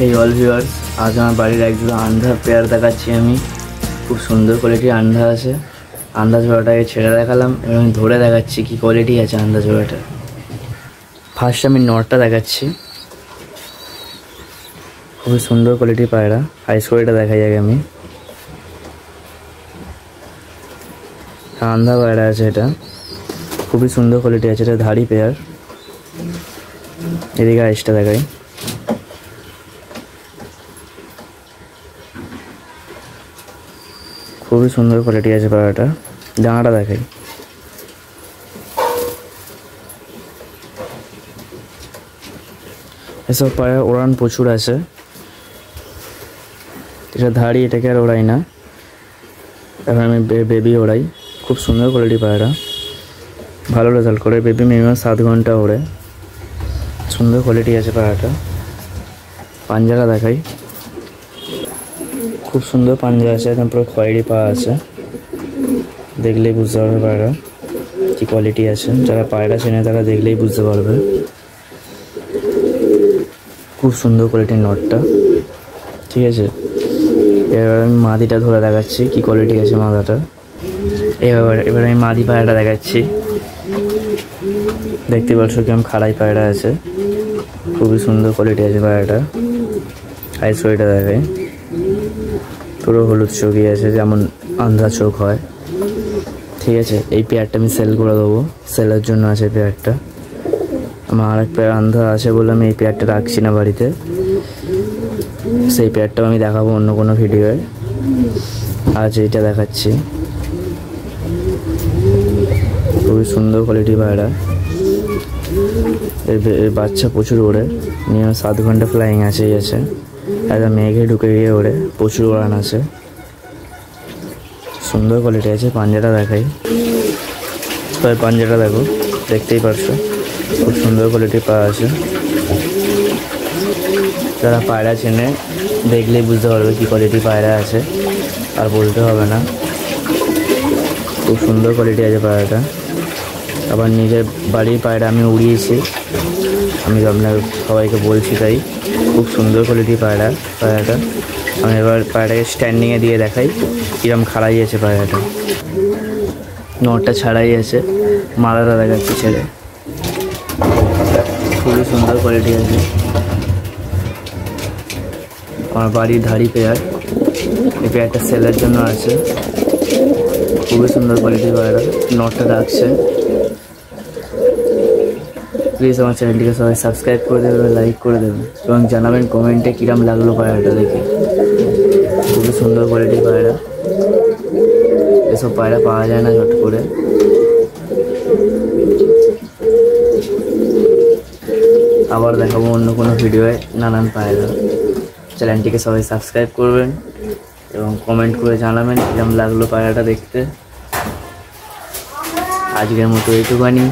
এই all viewers, আজ আমার বাড়ির একজন আন্ধা পেয়ার দেখাচ্ছি। আমি খুব সুন্দর কোয়ালিটির আন্ধা আছে। আন্ধা জোড়াটাকে ছেড়ে দেখালাম এবং ধরে দেখাচ্ছি কি কোয়ালিটি আছে আন্ধা জোড়াটা। ফার্স্ট আমি নটটা দেখাচ্ছি। খুবই সুন্দর কোয়ালিটির পায়রা। হাই স্কোয়ারিটা দেখাই আগে আমি। আন্ধা পায়রা আছে, এটা খুবই সুন্দর কোয়ালিটি আছে। এটা ধাড়ি পেয়ার। এদিকে আইসটা দেখাই। খুবই সুন্দর কোয়ালিটি আছে পায়রাটা। ডানাটা দেখাই। এসব পায়রা ওড়ান প্রচুর আছে। এটা ধাড়ি, এটাকে আর ওড়াই না, এখন আমি বেবি ওড়াই। খুব সুন্দর কোয়ালিটি পায়রা, ভালো রেজাল্ট করে। বেবি মিনিমাম 7 ঘন্টা ওড়ে। সুন্দর কোয়ালিটি আছে পায়রাটা। পাঞ্জাটা দেখাই। খুব সুন্দর পাঞ্জা আছে, একদম পুরো খয়েরি পা আছে। দেখলেই বুঝতে পারবে পায়রা কি কোয়ালিটি আছে। যারা পায়রা চেনে তারা দেখলেই বুঝতে পারবে। খুব সুন্দর কোয়ালিটির নটটা, ঠিক আছে। এবার আমি মাদিটা ধরে দেখাচ্ছি কি কোয়ালিটি আছে মাদাটা। এবার আমি মাদি পায়রাটা দেখাচ্ছি। দেখতে পাচ্ছ কেমন খাড়াই পায়রা আছে। খুবই সুন্দর কোয়ালিটি আছে পায়রাটা। আই স্টোরিটা দেখাই। পুরো হলুদ চোখই আছে, যেমন আন্ধা চোখ হয়, ঠিক আছে। এই পেয়ারটা আমি সেল করে দেবো, সেলের জন্য আছে পেয়ারটা। আমার আরেক পেয়ার আন্ধা আছে বলে আমি এই পেয়ারটা রাখছি না বাড়িতে। সেই পেয়ারটাও আমি দেখাবো অন্য কোনো ভিডিওয়ে। আজ এইটা দেখাচ্ছি। খুবই সুন্দর কোয়ালিটি পায়রা। এর বাচ্চা প্রচুর ওড়ে, নিয়ে 7 ঘন্টা ফ্লাইং আছেই আছে। একদম মেঘে ঢুকে গিয়ে ওড়ে, প্রচুর ওড়ান আছে। সুন্দর কোয়ালিটি আছে। পাঞ্জাটা দেখাই। তবে পাঞ্জাটা দেখো, দেখতেই পারছো খুব সুন্দর কোয়ালিটির পা আছে। যারা পায়রা চেনে দেখলেই বুঝতে পারবে কী কোয়ালিটি পায়রা আছে, আর বলতে হবে না। খুব সুন্দর কোয়ালিটি আছে পায়রাটা। আবার নিজের বাড়ির পায়রা আমি উড়িয়েছি, আমি আপনার সবাইকে বলছি তাই। খুব সুন্দর কোয়ালিটির পায়রাটা। আমি এবার পায়রাটাকে স্ট্যান্ডিংয়ে দিয়ে দেখাই কিরম খাড়াই আছে পায়রাটা। নটটা ছাড়াই আছে, মালাটা দেখাচ্ছি ছেড়ে। খুবই সুন্দর কোয়ালিটি আছে। আমার বাড়ির ধাড়ি পেয়ার। এই পেয়ারটা সেলের জন্য আছে। খুবই সুন্দর কোয়ালিটির পায়রা। নটটা রাখছে। প্লিজ আমার চ্যানেলটিকে সবাই সাবস্ক্রাইব করে দেবেন, লাইক করে দেবেন এবং জানাবেন কমেন্টে কিরম লাগলো পায়রাটা দেখে। খুবই সুন্দর কোয়ালিটির পায়রা। এসব পায়রা পাওয়া যায় না চট করে। আবার দেখাবো অন্য কোনো ভিডিওয়ে নানান পায়রা। চ্যানেলটিকে সবাই সাবস্ক্রাইব করবেন এবং কমেন্ট করে জানাবেন কিরম লাগলো পায়রাটা দেখতে। আজকের মতো এইটুখানি।